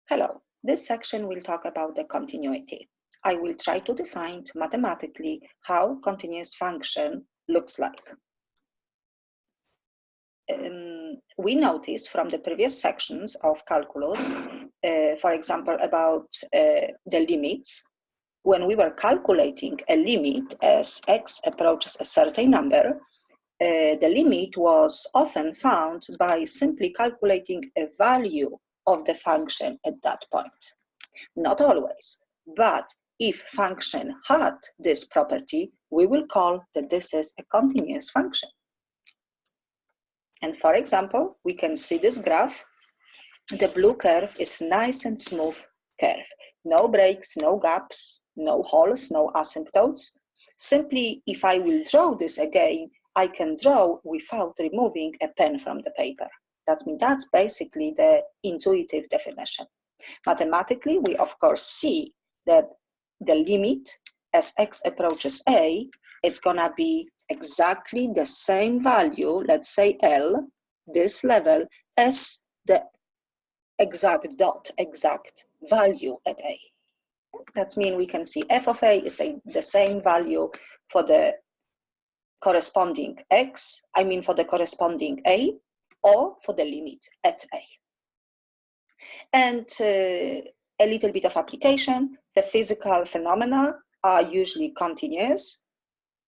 Hello, this section will talk about the continuity. I will try to define mathematically how continuous function looks like. We noticed from the previous sections of calculus, for example, about the limits, when we were calculating a limit as x approaches a certain number, the limit was often found by simply calculating a value of the function at that point. Not always, but if function had this property, we will call that this is a continuous function. And for example, we can see this graph. The blue curve is nice and smooth curve. No breaks, no gaps, no holes, no asymptotes. Simply, if I will draw this again, I can draw without removing a pen from the paper. That's basically the intuitive definition. Mathematically, we of course see that the limit as x approaches a, it's gonna be exactly the same value, let's say L, this level, as the exact value at a. That means we can see f of a is the same value for the corresponding x, for the corresponding a, or for the limit at a. And a little bit of application, the physical phenomena are usually continuous,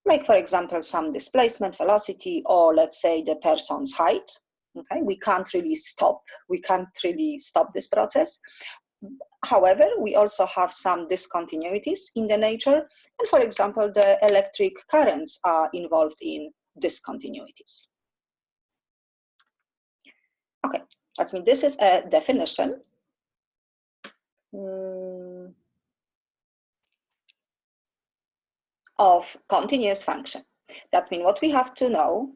like for example, some displacement velocity, or let's say the person's height. Okay, we can't really stop this process. However, we also have some discontinuities in the nature, and for example, the electric currents are involved in discontinuities. Okay, this is a definition of continuous function. That means what we have to know,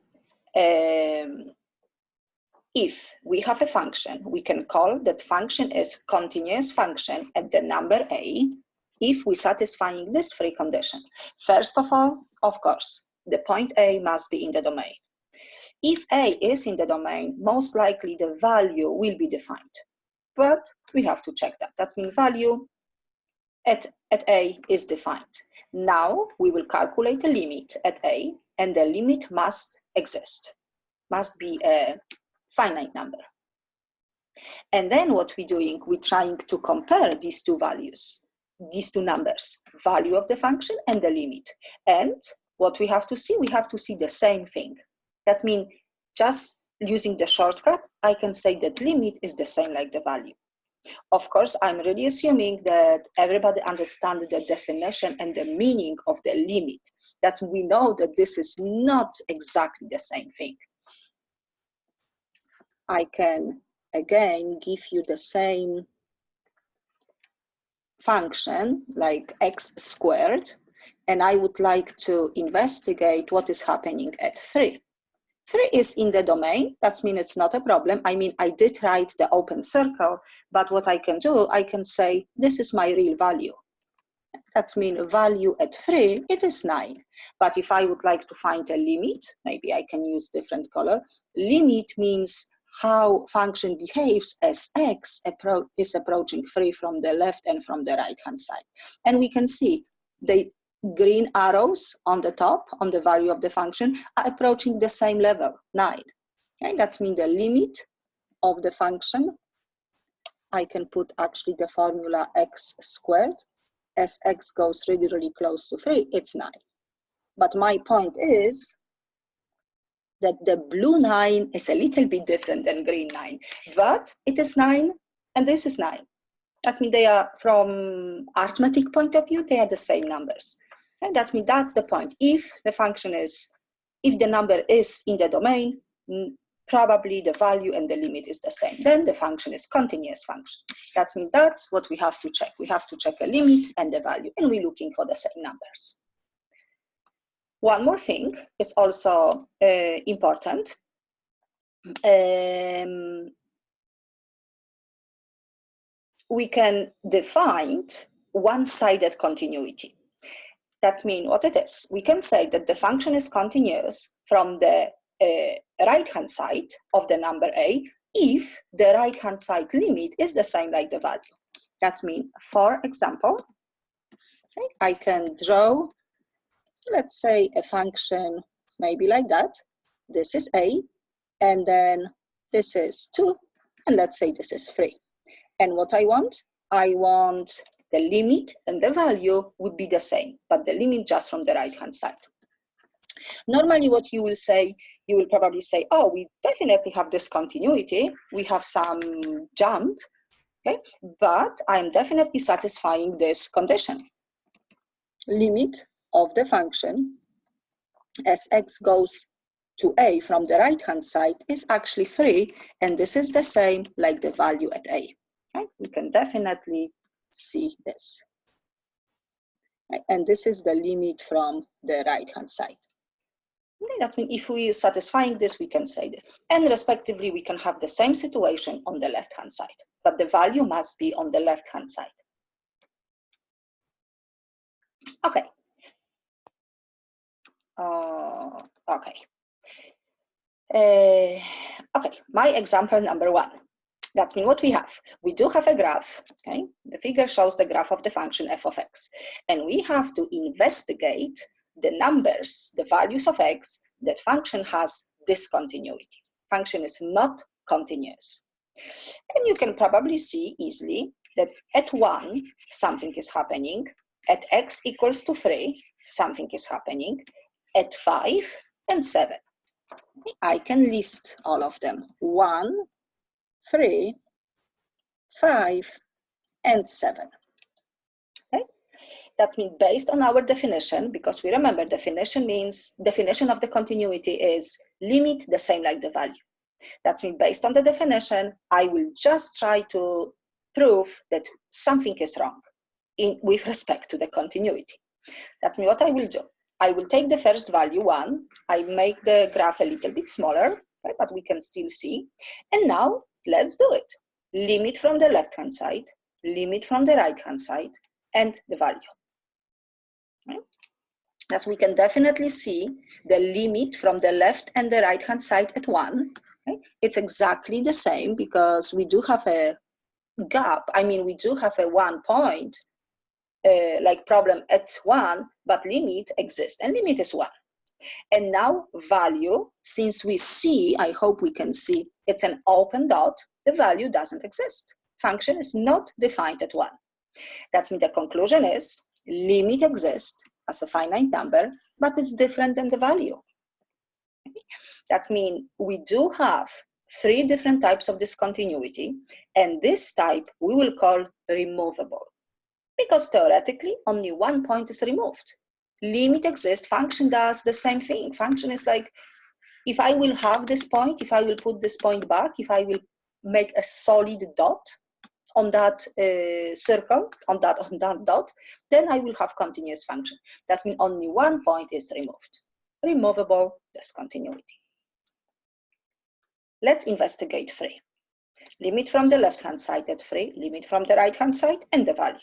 if we have a function, we can call that function is continuous function at the number a if we satisfying this three condition. First of all, of course, the point a must be in the domain. If a is in the domain, most likely the value will be defined, but we have to check that. That means value at a is defined. Now we will calculate a limit at a, and the limit must exist, must be a finite number. And then what we're doing, we're trying to compare these two values, these two numbers, value of the function and the limit. And what we have to see the same thing. That means just using the shortcut, I can say that limit is the same like the value. Of course, I'm really assuming that everybody understands the definition and the meaning of the limit. That we know that this is not exactly the same thing. I can again give you the same function like x squared, and I would like to investigate what is happening at 3. 3 is in the domain, that means it's not a problem. I did write the open circle, but what I can do, I can say, this is my real value. That means value at 3, it is 9. But if I would like to find a limit, maybe I can use different color. Limit means how function behaves as x is approaching 3 from the left and from the right hand side. And we can see the green arrows on the top, on the value of the function, are approaching the same level, 9. Okay, that means the limit of the function, I can put actually the formula x squared. As x goes really, really close to 3, it's 9. But my point is that the blue 9 is a little bit different than green 9, but it is 9 and this is 9. That means they are, from arithmetic point of view, they are the same numbers. And that means that's the point. If the number is in the domain, probably the value and the limit is the same. Then the function is continuous function. That means that's what we have to check. We have to check a limit and the value, and we're looking for the same numbers. One more thing is also important. We can define one-sided continuity. That means what it is. We can say that the function is continuous from the right-hand side of the number a if the right-hand side limit is the same like the value. That means, for example, okay, I can draw, let's say, a function maybe like that. This is a, and then this is 2, and let's say this is 3. And what I want the limit and the value would be the same, but the limit just from the right-hand side. Normally what you will say, you will probably say, oh, we definitely have discontinuity, we have some jump, okay, but I'm definitely satisfying this condition. Limit of the function as x goes to a from the right-hand side is actually 3, and this is the same like the value at a. Okay? We can definitely see this. Okay? And this is the limit from the right-hand side. Okay? That means if we are satisfying this, we can say this. And respectively, we can have the same situation on the left-hand side, but the value must be on the left-hand side. Okay. Okay. Okay, my example number 1. That's mean what we have. We do have a graph, okay? The figure shows the graph of the function f of x. And we have to investigate the numbers, the values of x, that function has discontinuity. Function is not continuous. And you can probably see easily that at 1, something is happening. At x equals to 3, something is happening. At 5 and 7. I can list all of them. 1, 3, 5, and 7. Okay? That means based on our definition, because we remember definition of the continuity is limit the same like the value. That means based on the definition, I will just try to prove that something is wrong with respect to the continuity. That means what I will do. I will take the first value, 1. I make the graph a little bit smaller, okay, but we can still see. And now, let's do it. Limit from the left-hand side, limit from the right-hand side, and the value. Okay? That we can definitely see the limit from the left and the right-hand side at 1. Okay? It's exactly the same because we do have a gap. I mean, we do have a 1 point, like problem at 1, but limit exists, and limit is 1. And now value, since we see, I hope we can see, it's an open dot, the value doesn't exist. Function is not defined at 1. That means the conclusion is limit exists as a finite number, but it's different than the value. That means we do have 3 different types of discontinuity, and this type we will call removable. Because theoretically, only 1 point is removed. Limit exists, function does the same thing. Function is like, if I will have this point, if I will put this point back, if I will make a solid dot on that circle, on that dot, then I will have continuous function. That means only 1 point is removed. Removable discontinuity. Let's investigate 3. Limit from the left-hand side at 3, limit from the right-hand side, and the value.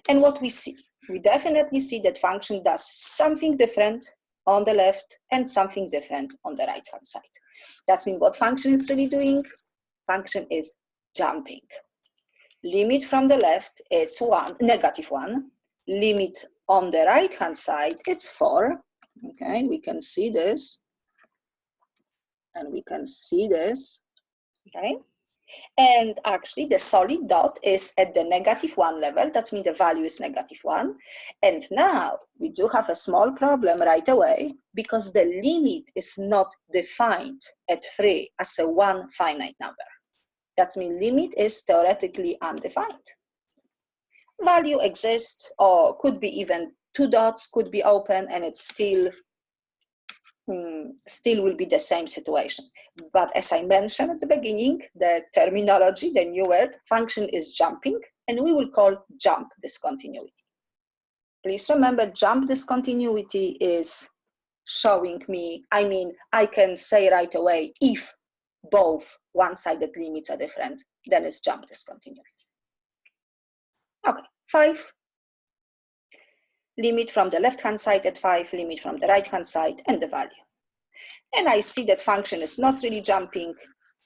And what we see, we definitely see that function does something different on the left and something different on the right-hand side. That means what function is really doing? Function is jumping. Limit from the left is -1. Limit on the right-hand side, it's 4. Okay, we can see this. And we can see this. Okay. And actually the solid dot is at the -1 level. That means the value is -1. And now we do have a small problem right away because the limit is not defined at 3 as a 1 finite number. That means limit is theoretically undefined. Value exists, or could be even 2 dots could be open, and it's still will be the same situation. But as I mentioned at the beginning, the terminology, the new word, function is jumping, and we will call jump discontinuity. Please remember, jump discontinuity is showing me, I can say right away, if both one-sided limits are different, then it's jump discontinuity. Okay, 5. Limit from the left-hand side at 5, limit from the right-hand side, and the value. And I see that function is not really jumping,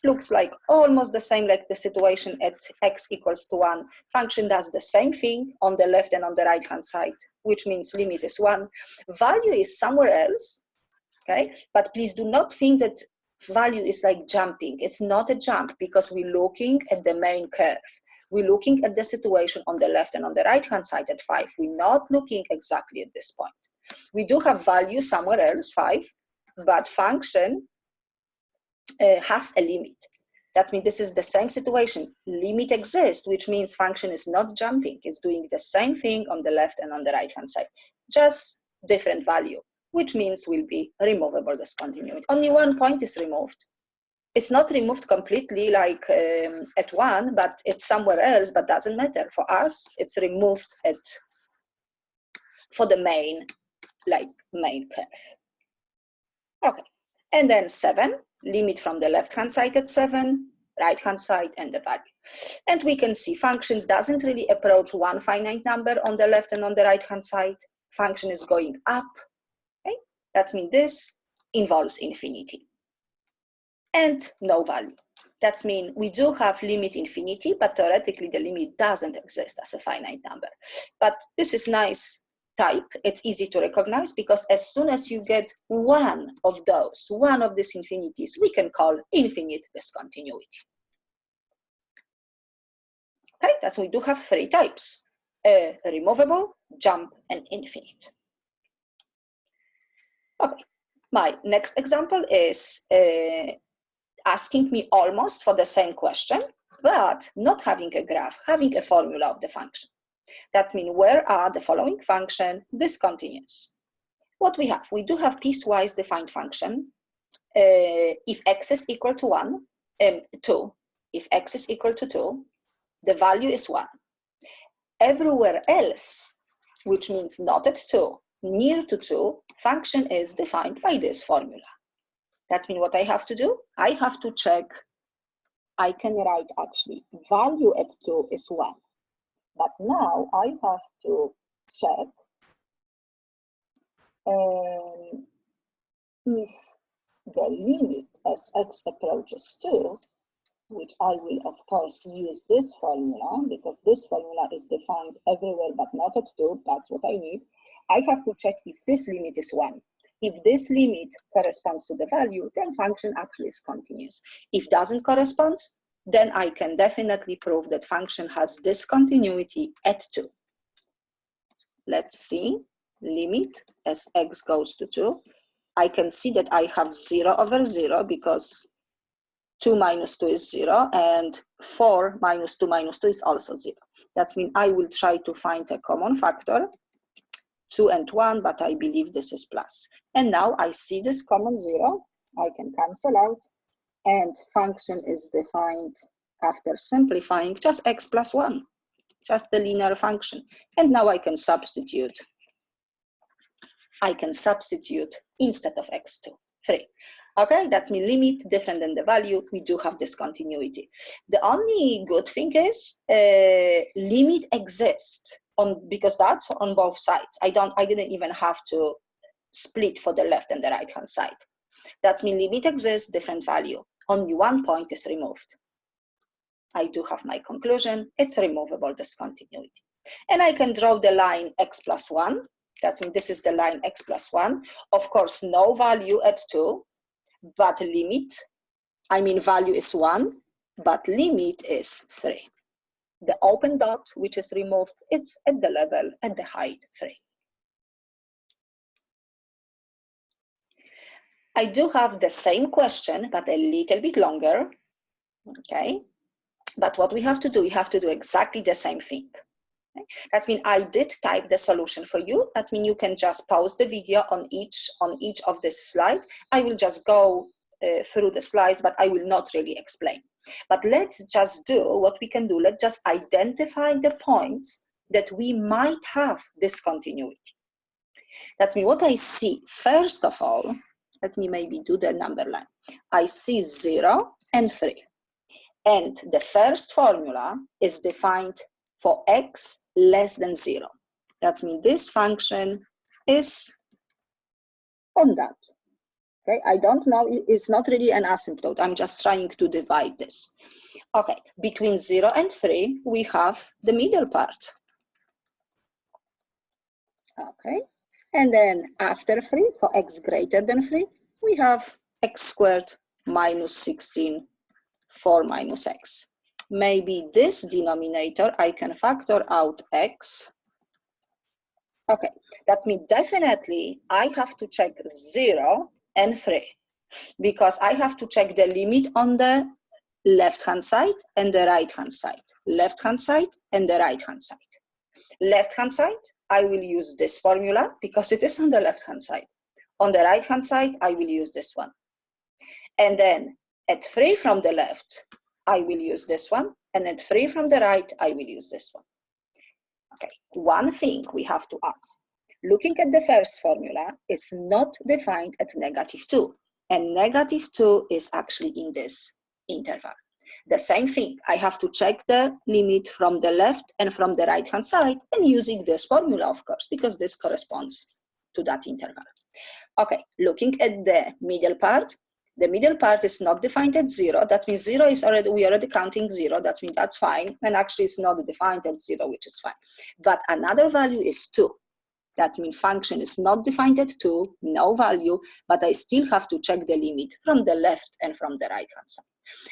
looks like almost the same like the situation at x equals to 1. Function does the same thing on the left and on the right hand side, which means limit is 1. Value is somewhere else, okay? But please do not think that value is like jumping. It's not a jump because we're looking at the main curve. We're looking at the situation on the left and on the right hand side at 5. We're not looking exactly at this point. We do have value somewhere else, 5, but function has a limit. That means this is the same situation. Limit exists, which means function is not jumping. It's doing the same thing on the left and on the right hand side, just different value, which means will be removable discontinuity. Only one point is removed. It's not removed completely like at 1, but it's somewhere else, but doesn't matter. For us, it's removed for the main curve. Okay, and then 7, limit from the left-hand side at 7, right-hand side, and the value. And we can see function doesn't really approach one finite number on the left and on the right-hand side. Function is going up. Okay? That means this involves infinity. And no value. That means we do have limit infinity, but theoretically the limit doesn't exist as a finite number. But this is nice type. It's easy to recognize because as soon as you get one of these infinities, we can call infinite discontinuity. Okay, that's we do have 3 types: removable, jump, and infinite. Okay, my next example is asking me almost for the same question, but not having a graph, having a formula of the function. That means where are the following function discontinuous? What we have? We do have piecewise defined function. If x is equal to 2, if x is equal to 2, the value is 1. Everywhere else, which means not at 2, near to 2, function is defined by this formula. That means what I have to do? I have to check. I can write actually value at 2 is 1. But now I have to check if the limit as x approaches 2, which I will of course use this formula because this formula is defined everywhere but not at 2, that's what I need. I have to check if this limit is 1. If this limit corresponds to the value, then function actually is continuous. If doesn't correspond, then I can definitely prove that function has discontinuity at 2. Let's see, limit as x goes to 2. I can see that I have 0 over 0 because 2 minus 2 is 0, and 4 minus 2 minus 2 is also 0. That means I will try to find a common factor, 2 and 1, but I believe this is plus. And now I see this common 0, I can cancel out, and function is defined after simplifying just x plus 1, just the linear function. And now I can substitute. Instead of x2, 3. Okay, that's my limit, different than the value. We do have discontinuity. The only good thing is limit exists because that's on both sides. I didn't even have to split for the left and the right hand side. That's mean limit exists, different value. Only one point is removed. I do have my conclusion. It's removable discontinuity. And I can draw the line x plus 1. That means this is the line x plus 1. Of course, no value at 2, but value is 1, but limit is 3. The open dot, which is removed, it's at the level, at the height 3. I do have the same question, but a little bit longer, okay? But what we have to do exactly the same thing. Okay? That means I did type the solution for you. That means you can just pause the video on each of this slide. I will just go through the slides, but I will not really explain. But let's just do what we can do. Let's just identify the points that we might have discontinuity. That's mean what I see. First of all, let me maybe do the number line. I see 0 and 3. And the first formula is defined for x less than 0. That means this function is on that. Okay, I don't know, it's not really an asymptote. I'm just trying to divide this. Okay, between 0 and 3, we have the middle part. Okay, and then after 3, for x greater than 3, we have x squared minus 16, 4 minus x. Maybe this denominator, I can factor out x. Okay, that means definitely I have to check 0 and 3, because I have to check the limit on the left-hand side and the right-hand side. Left-hand side and the right-hand side. Left-hand side, I will use this formula because it is on the left-hand side. On the right-hand side, I will use this one. And then at 3 from the left, I will use this one. And at 3 from the right, I will use this one. Okay, one thing we have to add. Looking at the first formula, it's not defined at -2. And -2 is actually in this interval. The same thing, I have to check the limit from the left and from the right-hand side, and using this formula, of course, because this corresponds to that interval. Okay, looking at the middle part is not defined at 0. That means 0 is already, we already counting 0. That means that's fine. And actually it's not defined at 0, which is fine. But another value is 2. That means function is not defined at 2, no value, but I still have to check the limit from the left and from the right-hand side.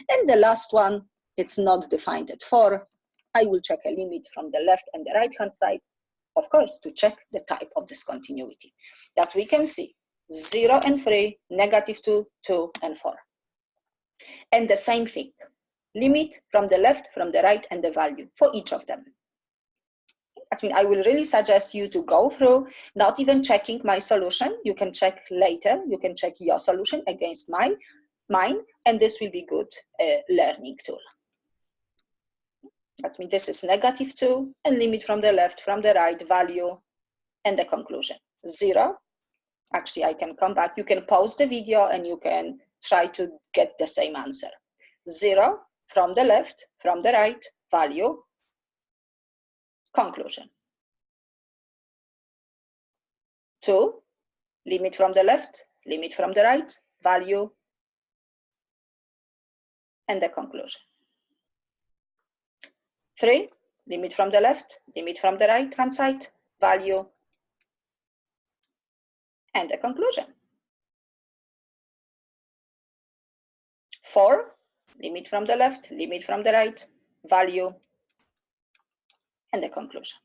And the last one, it's not defined at 4. I will check a limit from the left and the right-hand side, of course, to check the type of discontinuity. That we can see 0 and 3, -2, 2, and 4. And the same thing, limit from the left, from the right, and the value for each of them. I mean, I will really suggest you to go through, not even checking my solution. You can check later. You can check your solution against mine, and this will be good learning tool. That means this is -2, and limit from the left, from the right, value, and the conclusion. 0. Actually, I can come back. You can pause the video and you can try to get the same answer. 0 from the left, from the right, value, conclusion. 2, limit from the left, limit from the right, value, and the conclusion. 3, limit from the left, limit from the right hand side, value, and the conclusion. 4, limit from the left, limit from the right, value, and the conclusion.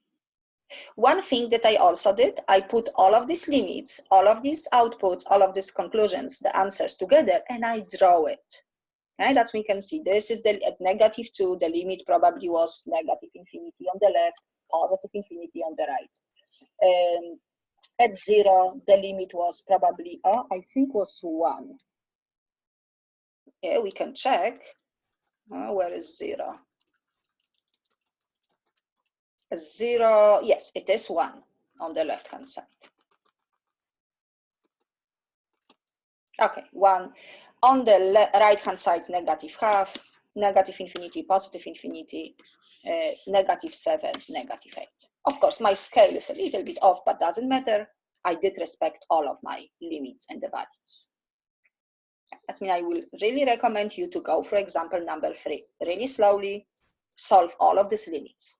One thing that I also did, I put all of these limits, all of these outputs, all of these conclusions, the answers together, and I draw it. Okay, that's we can see. This is the at -2, the limit probably was -infinity on the left, +infinity on the right. At 0, the limit was probably, I think was 1. Yeah, we can check. Where is 0? 0, yes, it is 1 on the left-hand side. Okay, 1. On the right-hand side, -½ -infinity, +infinity, -7, -8. Of course, my scale is a little bit off, but doesn't matter. I did respect all of my limits and the values. That means I will really recommend you to go, for example, number 3, really slowly, solve all of these limits.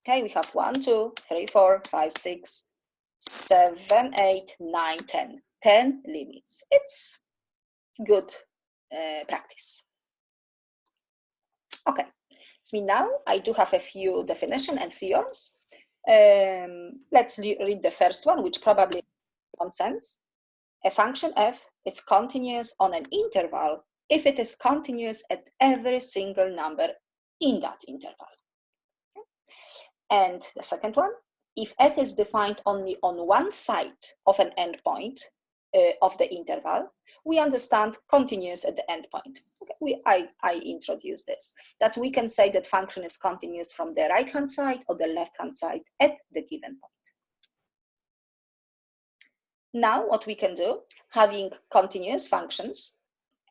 Okay, we have 1, 2, 3, 4, 5, 6, 7, 8, 9, 10. 10 limits. It's good practice. Okay, so now I do have a few definitions and theorems. Let's read the first one, which probably makes common sense. A function f is continuous on an interval if it is continuous at every single number in that interval. And the second one, if f is defined only on one side of an endpoint of the interval, we understand continuous at the endpoint. Okay, I introduced this, that we can say that function is continuous from the right-hand side or the left-hand side at the given point. Now what we can do, having continuous functions,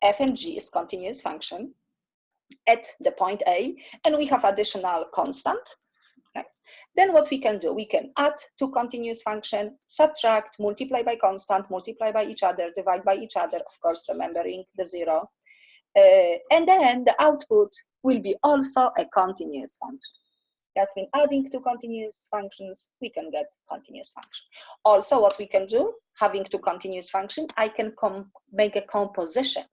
f and g is continuous function at the point A, and we have additional constant. Okay. Then what we can do, we can add two continuous functions, subtract, multiply by constant, multiply by each other, divide by each other, of course, remembering the 0. And then the output will be also a continuous function. That means adding two continuous functions, we can get continuous function. Also, what we can do, having two continuous functions, I can make a composition,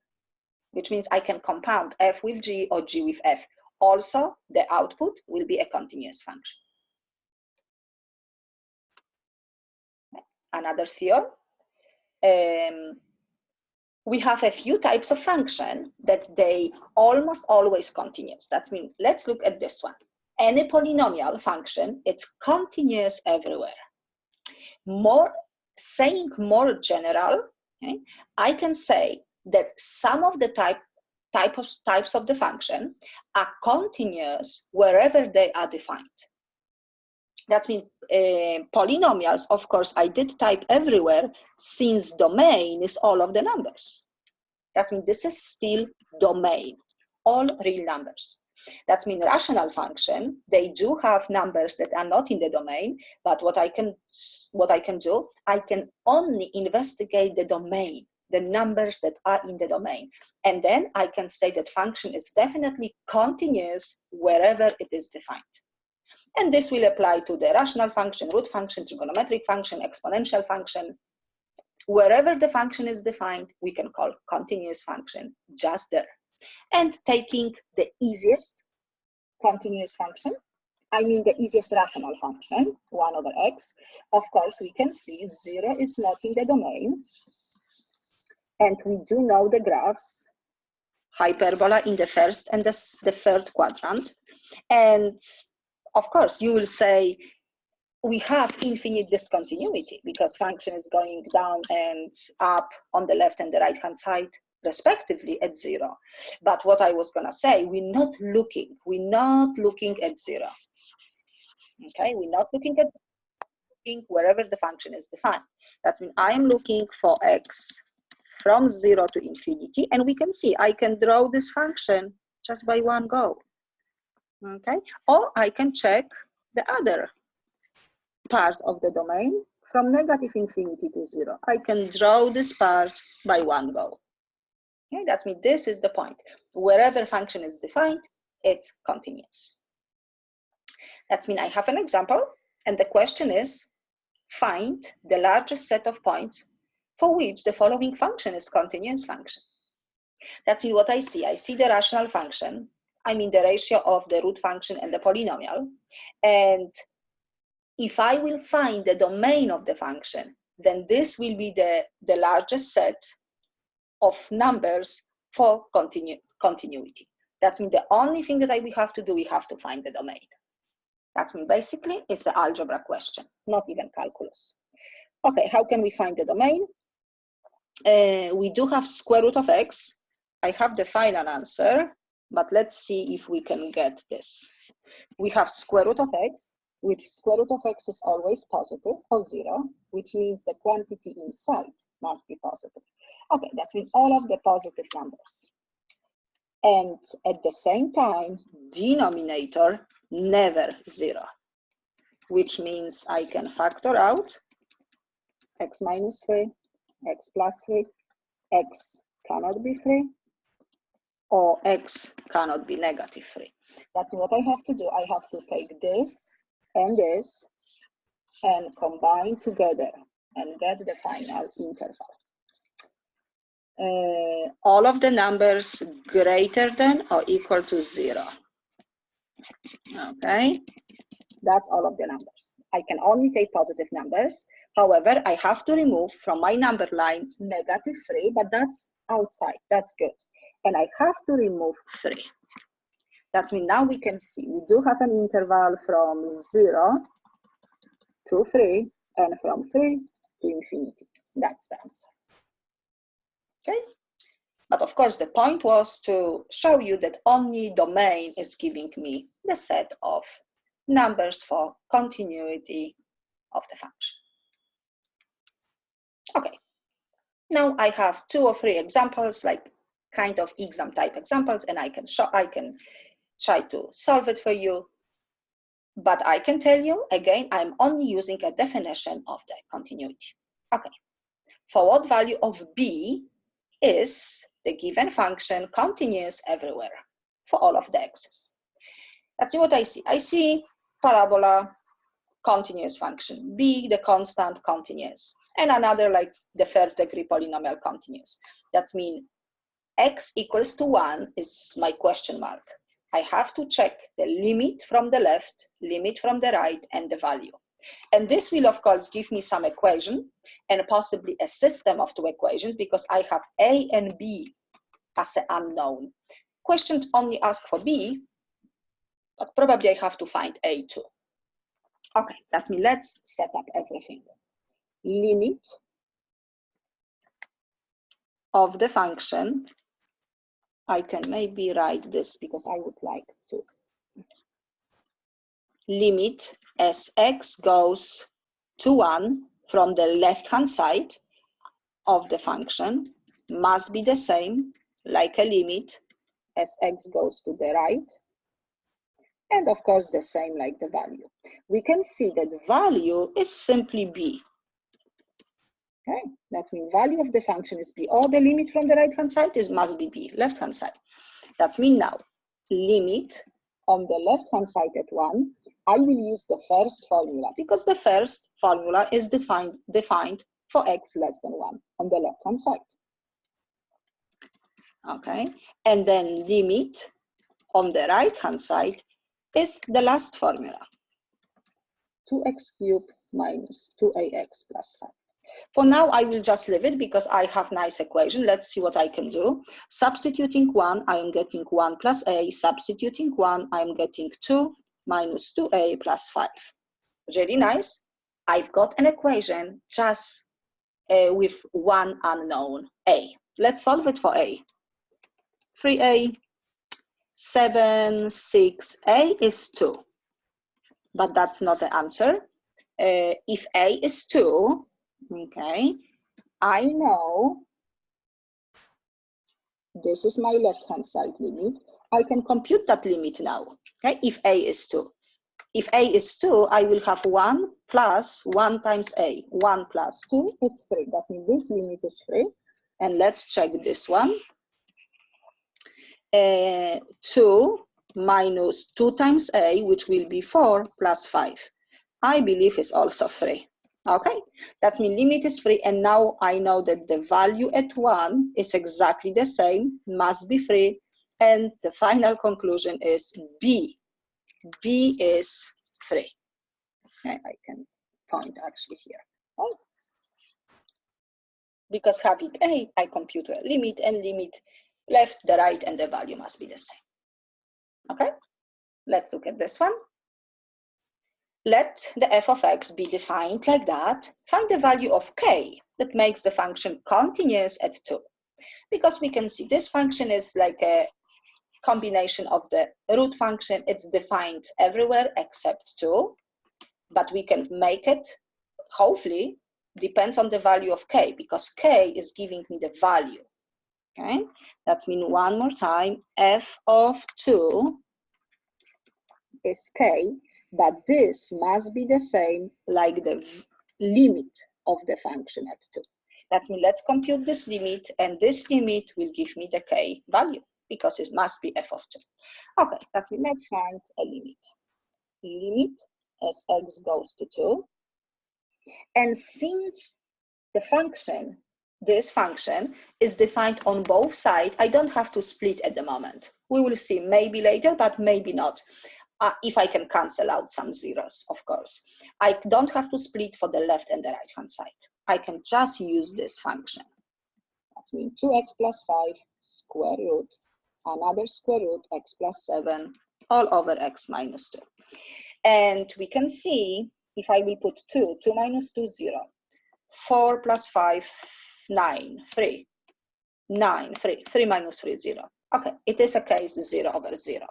which means I can compound f with g or g with f. Also, the output will be a continuous function. Another theorem. We have a few types of function that they almost always continuous. That means, let's look at this one. Any polynomial function, it's continuous everywhere. Saying more general, okay, I can say that some of the types of the function are continuous wherever they are defined. That means polynomials, of course, I did type everywhere since domain is all of the numbers. That means this is still domain, all real numbers. That means rational function, they do have numbers that are not in the domain, but what I can do, I can only investigate the domain, the numbers that are in the domain. And then I can say that function is definitely continuous wherever it is defined. And this will apply to the rational function, root function, trigonometric function, exponential function. Wherever the function is defined, we can call continuous function just there. And taking the easiest continuous function, I mean the easiest rational function, 1 over x, of course we can see 0 is not in the domain. And we do know the graphs, hyperbola in the first and the third quadrant. And of course, you will say, we have infinite discontinuity because function is going down and up on the left and the right hand side, respectively, at 0. But what I was gonna say, we're not looking at 0. Okay, we're not looking wherever the function is defined. That means I am looking for x from 0 to infinity, and we can see I can draw this function just by one go. Okay, or I can check the other part of the domain from negative infinity to 0. I can draw this part by one go. Okay, that means this is the point. Wherever function is defined, it's continuous. That means I have an example, and the question is, find the largest set of points for which the following function is continuous function. That's what I see. I see the rational function, I mean the ratio of the root function and the polynomial. And if I will find the domain of the function, then this will be the largest set of numbers for continuity. That means the only thing that we have to do, we have to find the domain. That means basically it's an algebra question, not even calculus. Okay, how can we find the domain? We do have square root of x. I have the final answer, but let's see if we can get this. We have square root of x, which square root of x is always positive or 0, which means the quantity inside must be positive. Okay, that means all of the positive numbers. And at the same time, denominator never 0, which means I can factor out x minus 3, x plus 3, x cannot be 3, or x cannot be negative 3. That's what I have to do. I have to take this and combine together and get the final interval. All of the numbers greater than or equal to 0. Okay, that's all of the numbers. I can only take positive numbers. However, I have to remove from my number line negative 3, but that's outside, that's good. And I have to remove 3. That means now we can see we do have an interval from 0 to 3 and from 3 to infinity. That's the answer. Okay, but of course the point was to show you that only domain is giving me the set of numbers for continuity of the function. Okay, now I have 2 or 3 examples, like kind of exam type examples, and I can try to solve it for you. But I can tell you, again, I'm only using a definition of the continuity. Okay, for what value of b is the given function continuous everywhere for all of the x's? That's what I see. I see parabola, continuous function, b, the constant, continuous, and another like the first degree polynomial continuous. That means x equals to 1 is my question mark. I have to check the limit from the left, limit from the right, and the value. And this will, of course, give me some equation and possibly a system of two equations because I have a and b as an unknown. Questions only ask for b, but probably I have to find a too. Okay, that's me. Let's set up everything. Limit of the function. I can maybe write this because I would like to. Limit as x goes to 1 from the left-hand side of the function must be the same like a limit as x goes to the right, and of course the same like the value. We can see that the value is simply b. Okay, that means value of the function is b, or the limit from the right-hand side must be b, left-hand side. That means now, limit on the left-hand side at 1, I will use the first formula because the first formula is defined for x less than 1 on the left-hand side. Okay, and then limit on the right-hand side is the last formula, 2x cubed minus 2ax plus 5. For now, I will just leave it because I have nice equation. Let's see what I can do. Substituting 1, I am getting 1 plus a. Substituting 1, I am getting 2 minus 2a plus 5. Really nice. I've got an equation just with one unknown, a. Let's solve it for a. 3a, 7, 6a is 2. But that's not the answer. If a is 2, okay, I know this is my left-hand side limit. I can compute that limit now, okay, if a is 2. If a is 2, I will have 1 plus 1 times a. 1 plus 2 is 3. That means this limit is 3. And let's check this one. 2 minus 2 times a, which will be 4 plus 5. I believe is also 3. Okay, that means limit is 3, and now I know that the value at 1 is exactly the same, must be 3, and the final conclusion is B. B is 3. Okay, I can point actually here. Oh. Because having A, I compute a limit, and limit left, the right, and the value must be the same. Okay, let's look at this one. Let the f of x be defined like that. Find the value of k that makes the function continuous at 2. Because we can see this function is like a combination of the root function. It's defined everywhere except 2. But we can make it, hopefully, depends on the value of k, because k is giving me the value. Okay, that means one more time, f of 2 is k. But this must be the same like the limit of the function at 2. That means let's compute this limit, and this limit will give me the k value because it must be f of 2. Okay, that means let's find a limit. Limit as x goes to 2. And since the function, this function, is defined on both sides, I don't have to split at the moment. We will see maybe later, but maybe not. If I can cancel out some zeros, of course. I don't have to split for the left and the right hand side. I can just use this function. That means 2x plus 5 square root, another square root, x plus 7, all over x minus 2. And we can see, if I will put 2 minus 2, 0. 4 plus 5, 9, 3. 9, 3. 3 minus 3, 0. Okay, it is a case 0 over 0.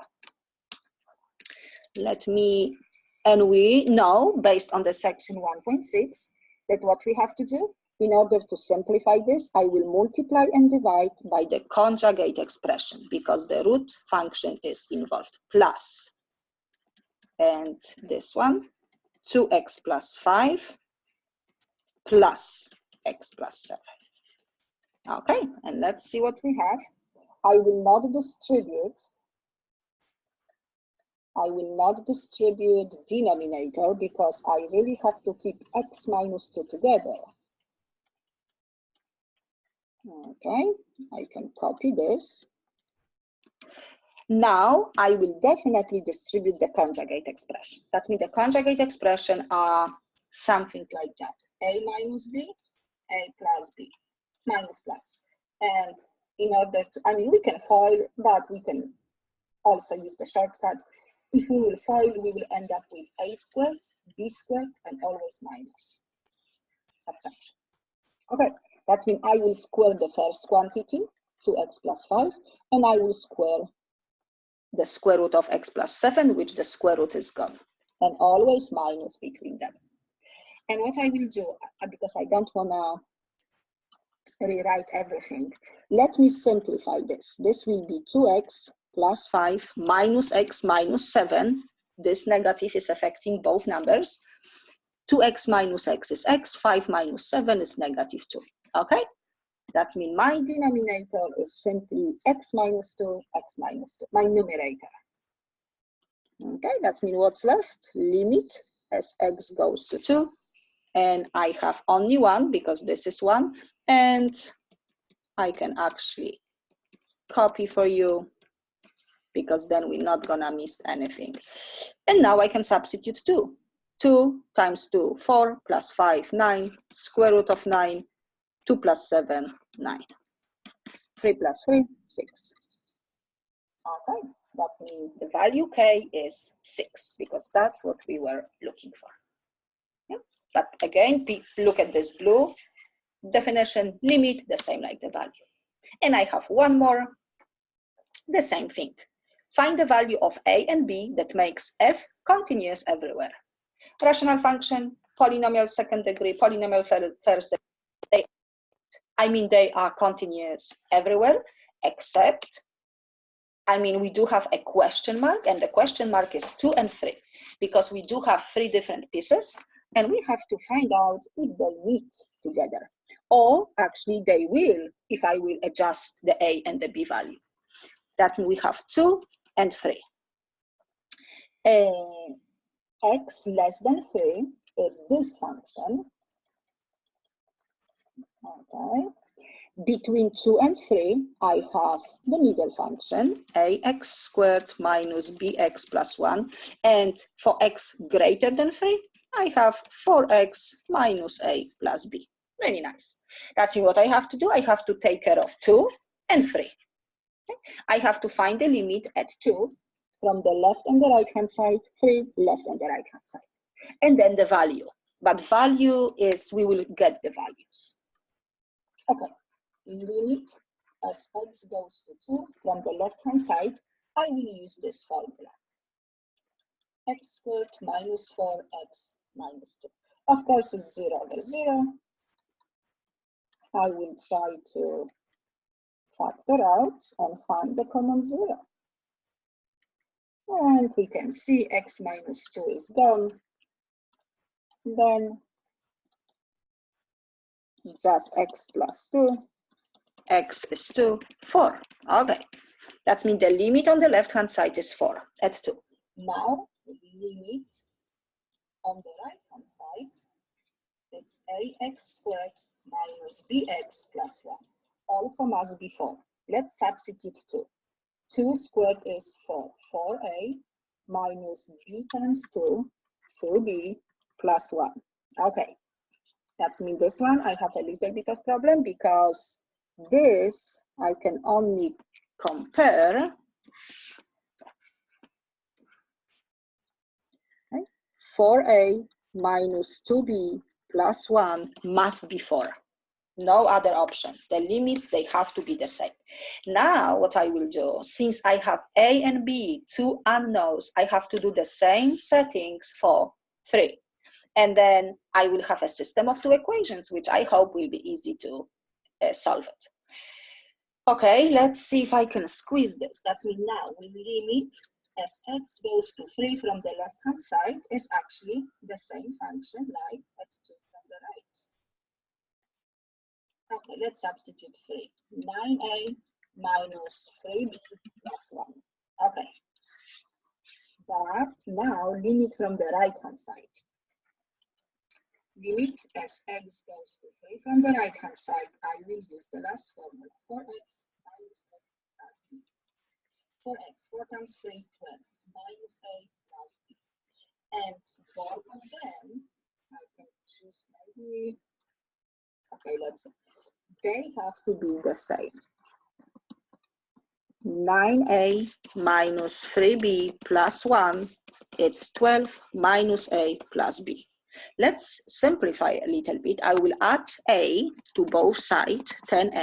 Let me, and we know, based on the section 1.6, that what we have to do, in order to simplify this, I will multiply and divide by the conjugate expression, because the root function is involved, plus and this one, 2x plus 5 plus x plus 7. Okay, and let's see what we have. I will not distribute denominator because I really have to keep x minus 2 together. Okay, I can copy this. Now I will definitely distribute the conjugate expression. That means the conjugate expression are something like that. A minus b, a plus b, minus plus. And in order to, I mean, we can FOIL, but we can also use the shortcut. If we will FOIL, we will end up with a squared, b squared, and always minus subtraction. Okay, that means I will square the first quantity, 2x plus 5, and I will square the square root of x plus 7, which the square root is gone, and always minus between them. And what I will do, because I don't want to rewrite everything, let me simplify this. This will be 2x plus 5 minus x minus 7. This negative is affecting both numbers. 2x minus x is x, 5 minus 7 is negative 2. Okay? That means my denominator is simply x minus 2, x minus 2, my numerator. Okay, that means what's left? Limit as x goes to 2. And I have only 1 because this is 1. And I can actually copy for you because then we're not gonna miss anything. And now I can substitute 2. 2 times 2, 4, plus 5, 9, square root of 9, 2 plus 7, 9. 3 plus 3, 6. Okay, so that means the value k is 6 because that's what we were looking for. Yeah? But again, look at this blue definition, limit, the same like the value. And I have one more, the same thing. Find the value of a and b that makes f continuous everywhere. Rational function, polynomial second degree, polynomial first degree. I mean, they are continuous everywhere, except, I mean, we do have a question mark, and the question mark is 2 and 3, because we do have 3 different pieces, and we have to find out if they meet together. Or actually they will, if I will adjust the a and the b value. That means we have 2 and 3. X less than 3 is this function. Okay. Between 2 and 3, I have the middle function, ax squared minus bx plus 1. And for x greater than 3, I have 4x minus a plus b. Really nice. That's what I have to do. I have to take care of 2 and 3. Okay. I have to find the limit at 2 from the left and the right hand side, 3 left and the right hand side. And then the value. But value is, we will get the values. Okay. Limit as x goes to 2 from the left hand side, I will use this formula. X squared minus 4x minus 2. Of course, it's 0 over 0. I will try to factor out and find the common 0. And we can see x minus 2 is gone. Then just x plus 2. X is 2, 4. Okay, that means the limit on the left-hand side is 4 at 2. Now, the limit on the right-hand side, it's ax squared minus bx plus 1. Also must be 4. Let's substitute 2. 2 squared is 4. 4a minus b times 2, 2b plus 1. Okay, that means this one I have a little bit of problem because this I can only compare. Okay. 4a minus 2b plus 1 must be 4. No other options. The limits, they have to be the same. Now what I will do, since I have a and b, 2 unknowns, I have to do the same settings for 3. And then I will have a system of 2 equations, which I hope will be easy to solve it. Okay, let's see if I can squeeze this. That means now we limit as x goes to 3 from the left-hand side is actually the same function like at 2 from the right. Okay, let's substitute 3. 9a minus 3b plus 1. Okay. But now limit from the right-hand side. Limit as x goes to 3 from the right-hand side, I will use the last formula. 4x minus a plus b. 4x, 4 times 3, 12, minus a plus b. And both of them, I can choose maybe, okay, let's see. They have to be the same. 9a minus 3b plus 1, it's 12 minus a plus b. Let's simplify a little bit. I will add a to both sides, 10a